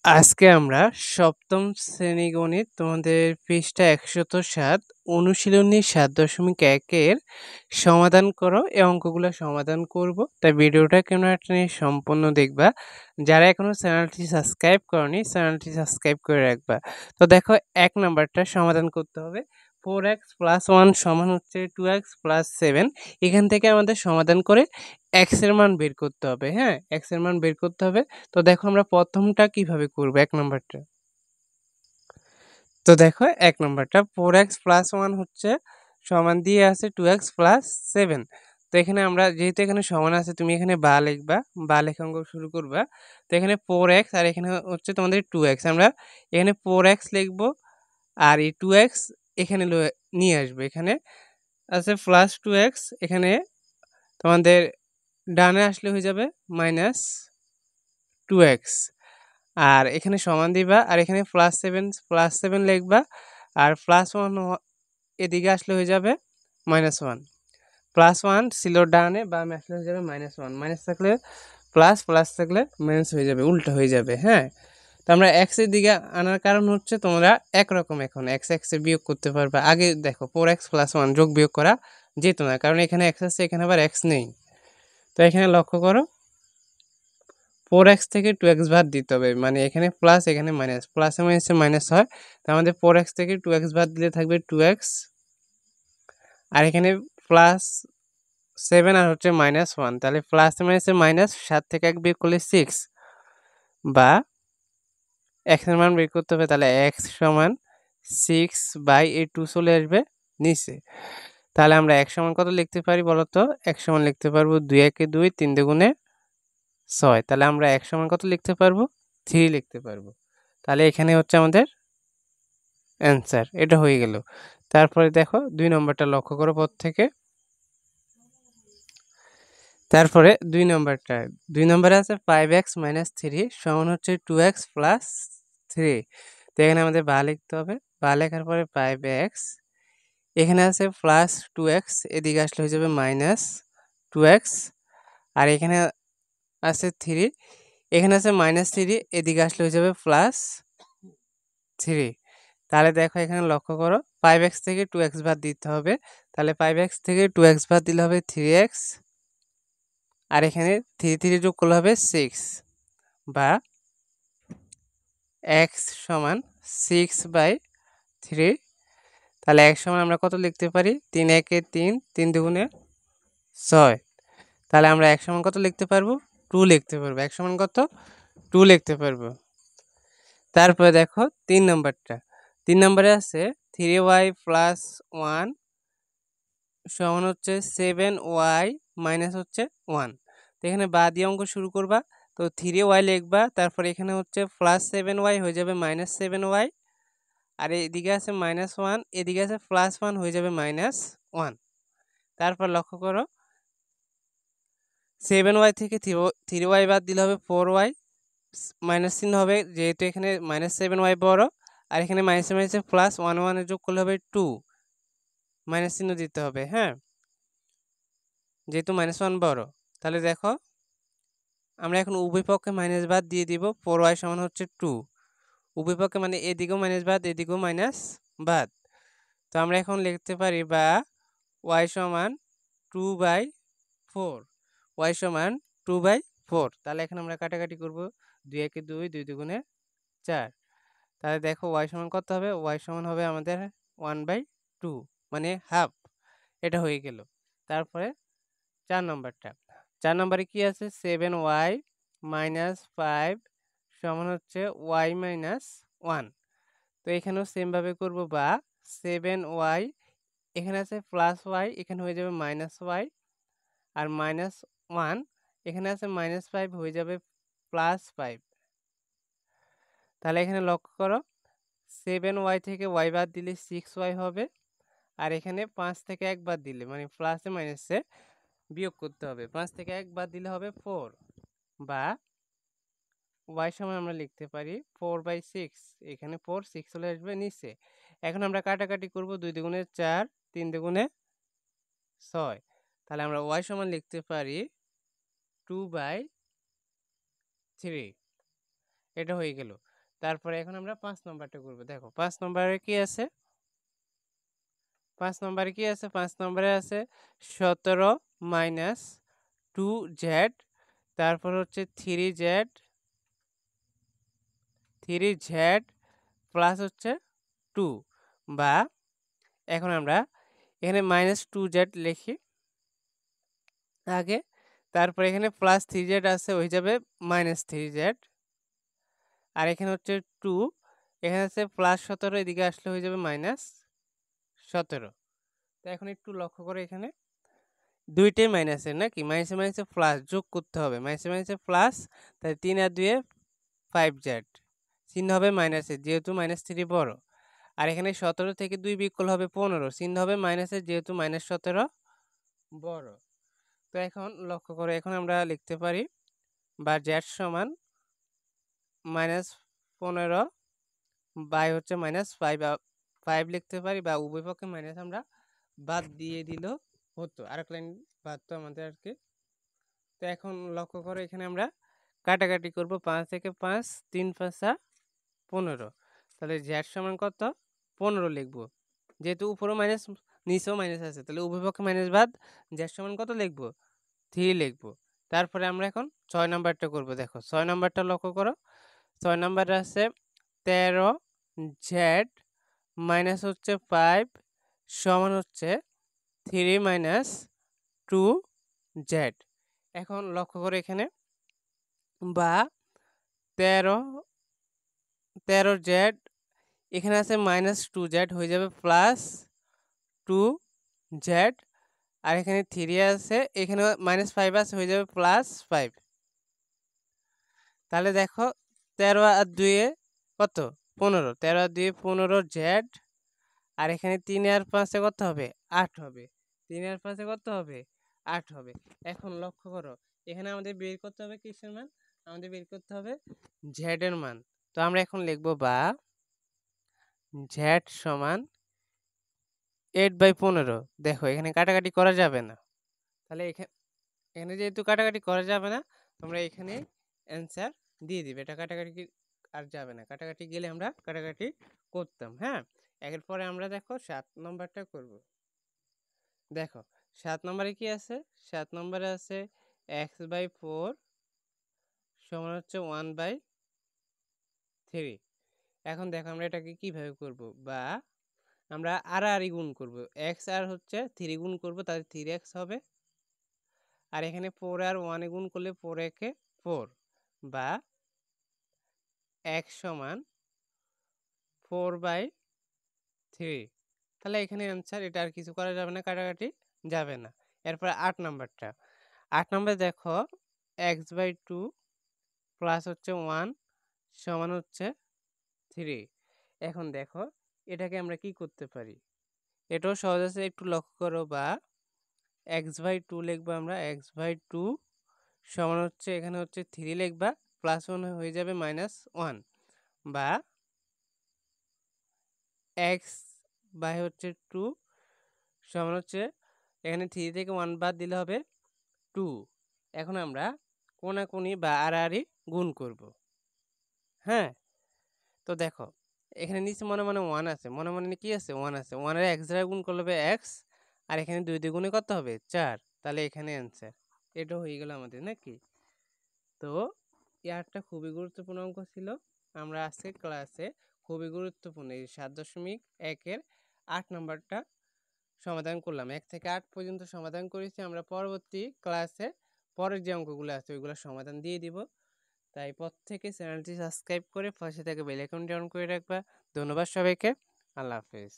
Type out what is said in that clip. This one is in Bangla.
আজকে আমরা সপ্তম শ্রেণী গণিত তোমাদের পৃষ্ঠা ১০৭ অনুশীলনী ৭.১ এর সমাধান করো। এই অঙ্কগুলো সমাধান করব, তাই ভিডিওটা কেন একটা সম্পূর্ণ দেখবা। যারা এখনো চ্যানেলটি সাবস্ক্রাইব করনি চ্যানেলটি সাবস্ক্রাইব করে রাখবা। তো দেখো ১ নাম্বারটা সমাধান করতে হবে। 4x + 1 সমান হচ্ছে 2x + 7। এখান থেকে আমাদের সমাধান করে x এর মান বের করতে হবে। হ্যাঁ, x এর মান বের করতে হবে। তো দেখো আমরা প্রথমটা কিভাবে করব, ১ নাম্বারটা। তো দেখো ১ নাম্বারটা 4x + 1 হচ্ছে সমান দিয়ে আছে 2x + 7। তো এখানে আমরা যেহেতু এখানে সমান আছে, তুমি এখানে বা লিখবা, বা লেখা অঙ্ক শুরু করবা। তো এখানে 4x আর এখানে হচ্ছে তোমাদের 2x, আমরা এখানে 4x লিখব আর এই 2x এখানে নিয়ে আসবে। এখানে আছে +2x, এখানে তোমাদের ডানে আসলে হয়ে যাবে -2x, আর এখানে সমান দিবা আর এখানে +7 লিখবা আর +1 এদিকে আসলে হয়ে যাবে -1। +1 ছিল ডানে, বামে আসলে হয়ে যাবে -1। মাইনাস থাকলে প্লাস, প্লাস থাকলে মাইনাস হয়ে যাবে, উল্টা হয়ে যাবে। হ্যাঁ, তো আমরা এক্স এর দিকে আনার কারণ হচ্ছে তোমরা একরকম এখন এক্স এক্সে বিয়োগ করতে পারবে। আগে দেখো 4x + 1 যোগ বিয়োগ করা যেত না, কারণ এখানে এক্স আছে, এখানে আবার এক্স নেই। তো এখানে লক্ষ্য করো 4x থেকে 2x বাদ দিতে হবে, মানে এখানে প্লাস এখানে মাইনাস, প্লাসে মাইনাসে মাইনাস হয়। তো আমাদের 4x থেকে 2x বাদ দিলে থাকবে 2x, আর এখানে +7 আর হচ্ছে -1, তাহলে প্লাস মাইনাসে মাইনাস, 7 থেকে 1 বিয়োগ করলে 6, বা x এর মান বের করতে হবে। তাহলে x সমান 6/2 চলে আসবে নিচে। তাহলে আমরা x সমান কত লিখতে পারি বলো তো? x সমান লিখতে পারবো 2 একে 2, 3 দুগুণে 6। তাহলে আমরা x সমান কত লিখতে পারবো? 3 লিখতে পারবো। তাহলে এখানে হচ্ছে আমাদের অ্যান্সার, এটা হয়ে গেল। তারপরে দেখো 2 নম্বরটা লক্ষ্য করো পর থেকে। তারপরে 2 নম্বরটা, 2 নম্বরে আছে 5x - 3 সমান হচ্ছে 2x + 3। তো এখানে আমাদের বা লিখতে হবে। বা লেখার পরে 5x, এখানে আছে +2x, এদিকে আসলে হয়ে যাবে -2x, আর এখানে আছে 3, এখানে আছে -3, এদিকে আসলে হয়ে যাবে +3। তাহলে দেখো এখানে লক্ষ্য করো 5x থেকে 2x বাদ দিতে হবে। তাহলে 5x থেকে 2x বাদ দিলে হবে 3x, আর এখানে 3 3 যোগ করলে হবে 6, বা x সমান 6/3। তাহলে x সমান আমরা কত লিখতে পারি? 3 একে 3, 3 দুগুণে 6। তাহলে আমরা x সমান কত লিখতে পারবো? 2 লিখতে পারবো। x সমান কত? 2 লিখতে পারবো। তারপরে দেখো 3 নম্বরটা, 3 নম্বরে আছে 3y + 1 সমান হচ্ছে 7y হচ্ছে 1। তো এখানে বা দিয়ে অঙ্ক শুরু করবা। তো 3y লিখবা, তারপরে এখানে হচ্ছে +7y হয়ে যাবে -7y, আর এদিকে আছে -1, এদিকে আছে +1 হয়ে যাবে -1। তারপর লক্ষ্য করো 7y থেকে 3y বাদ দিলে হবে 4y, মাইনাস চিহ্ন হবে যেহেতু এখানে -7y বড়, আর এখানে মাইনাসে মাইনাসে +1 1 যোগ করলে হবে 2, মাইনাস চিহ্ন দিতে হবে। হ্যাঁ, যেহেতু -1 বড়। তাহলে দেখো আমরা এখন উভয় পক্ষে মাইনাস বাদ দিয়ে দিব। 4y সমান হচ্ছে 2, উভয় পক্ষে মানে এদিকেও মাইনাস বাদ, এদিকেও মাইনাস বাদ। তো আমরা এখন লিখতে পারি বা y সমান 2/4, y সমান 2/4। তাহলে এখন আমরা কাটাকাটি করব, 2 একে 2, 2 দুগুণে 4। তাহলে দেখো y সমান কত হবে? y সমান হবে আমাদের 1/2, মানে হাফ। এটা হয়ে গেল। তারপরে 4 নম্বরটা, 4 নম্বরে কি আছে? 7y - 5 সমান হচ্ছে y - 1। তো এখানেও সেম ভাবে করব, বা 7y, এখানে আছে +y, এখানে হয়ে যাবে -y, আর -1, এখানে আছে -5 হয়ে যাবে +5। তাহলে এখানে লক্ষ্য করো 7y থেকে y বাদ দিলে 6y হবে, আর এখানে 5 থেকে 1 বাদ দিলে মানে প্লাসে মাইনাসে বিয়োগ করতে হবে। 5 থেকে 1 বাদ দিলে হবে 4, বা y সমান আমরা লিখতে পারি 4/6। এখানে 4 6 চলে আসবে নিচে। এখন আমরা কাটাকাটি করব, 2 দুগুণে 4, 3 দুগুণে 6। তাহলে আমরা y সমান লিখতে পারি 2/3। এটা হয়ে গেল। তারপরে এখন আমরা 5 নম্বরটা করব। দেখো 5 নম্বরে কি আছে? 5 নম্বরে কি আছে? 5 নম্বরে আছে 17 মাইনাস 2z, তারপর হচ্ছে 3z প্লাস হচ্ছে 2, বা এখন আমরা এখানে -2z লিখি আগে, তারপর এখানে +3z আছে হয়ে যাবে -3z, আর এখানে হচ্ছে 2, এখানে আছে +17, এদিকে আসলে হয়ে যাবে -17। তো এখন একটু লক্ষ্য করে এখানে দুইটাই মাইনাসের নাকি, মাইনাসে মাইনাসে প্লাস যোগ করতে হবে, মাইনাসে মাইনাসে প্লাস, তাই 3 আর 2 5z, চিহ্ন হবে মাইনাসের যেহেতু -3 বড়, আর এখানে 17 থেকে 2 বিয়োগ হবে 15, চিহ্ন হবে মাইনাসের যেহেতু -17 বড়। তো এখন লক্ষ্য করে এখন আমরা লিখতে পারি বা z সমান -15 বাই হচ্ছে -5 লিখতে পারি, বা উভয় পক্ষে মাইনাস আমরা বাদ দিয়ে দিলেও হতো, আরেক লাইন বাদ তো আমাদের আর কি। তো এখন লক্ষ্য করে এখানে আমরা কাটাকাটি করব, 5 থেকে 5, 3 5 15, তাহলে z সমান কত? 15 লিখব, যেহেতু উপরও মাইনাস নিচেও মাইনাস আছে, তাহলে উভয় পক্ষে মাইনাস বাদ z সমান কত লিখব? 3 লিখব। তারপরে আমরা এখন 6 নাম্বারটা করব। দেখো 6 নাম্বারটা লক্ষ্য করো, 6 নাম্বারে আছে 13z মাইনাস হচ্ছে 5 সমান হচ্ছে 3 - 2z। এখন লক্ষ্য করে এখানে বা 13z এখানে আছে -2z হয়ে যাবে +2z, আর এখানে 3 আছে, এখানে -5 আছে হয়ে যাবে +5। তাহলে দেখো 13 আর 2 এ কত? 15, 13 আর 2 15z, আর এখানে 3 আর 5 এ কত হবে? 8 হবে। 3 আর 5 এ কত হবে? 8 হবে। এখন লক্ষ্য করো এখানে আমাদের বের করতে হবে কিসের মান? আমাদের বের করতে হবে z এর মান। তো আমরা এখন লিখব বা z সমান 8/15। দেখো এখানে কাটাকাটি করা যাবে না, তাহলে এখানে যেহেতু কাটাকাটি করা যাবে না, তোমরা এখানে অ্যান্সার দিয়ে দিবে, এটা কাটাকাটি আর যাবে না, কাটাকাটি গেলে আমরা কাটাকাটি করতাম। হ্যাঁ, একের পরে আমরা দেখো 7 নম্বরটা করব। দেখো 7 নম্বরে কি আছে? 7 নম্বরে আছে x/4 সমান হচ্ছে 1/3। এখন দেখো আমরা এটাকে কিভাবে করব, বা আমরা আর গুণ করব, x আর হচ্ছে 3 গুণ করব, তাহলে 3x হবে, আর এখানে 4 আর 1 গুণ করলে 4 একে 4, বা x সমান 4/3। তাহলে এখানে অ্যান্সার, এটা আর কিছু করা যাবে না, কাটাকাটি যাবে না। এরপরে 8 নাম্বারটা, 8 নম্বরে দেখো x/2 প্লাস হচ্ছে 1 সমান হচ্ছে 3। এখন দেখো এটাকে আমরা কি করতে পারি, এটাও সহজ আছে, একটু লক্ষ্য করো, বা x/2 লিখবো আমরা, x/2 সমান হচ্ছে এখানে হচ্ছে 3 লিখবা, +1 হয়ে যাবে -1, বা x/2 সমান হচ্ছে এখানে 3 থেকে 1 বাদ দিলে হবে 2। এখন আমরা কোনাকুনি বা আড়াআড়ি গুণ করব। হ্যাঁ, তো দেখো এখানে নিচে মনে মনে 1 আছে, মনে মনে কি আছে? 1 আছে। 1 এর x দ্বারা গুণ করলে হবে x, আর এখানে 2 দিয়ে গুণে কত হবে? 4। তাহলে এখানে অ্যান্সার, এটা হয়ে গেল আমাদের নাকি। তো ইয়ারটা খুবই গুরুত্বপূর্ণ অঙ্ক ছিল। আমরা আজকের ক্লাসে খুবই গুরুত্বপূর্ণ এই 7.1 এর 8 নাম্বারটা সমাধান করলাম। 1 থেকে 8 পর্যন্ত সমাধান করেছি। আমরা পরবর্তী ক্লাসে পরের যে অঙ্কগুলো আছে ওইগুলোর সমাধান দিয়ে দিব। তাই প্রত্যেকে চ্যানেলটি সাবস্ক্রাইব করে পাশে থাকা বেল আইকনটি অন করে রাখবা। ধন্যবাদ সবাইকে। আল্লাহ হাফেজ।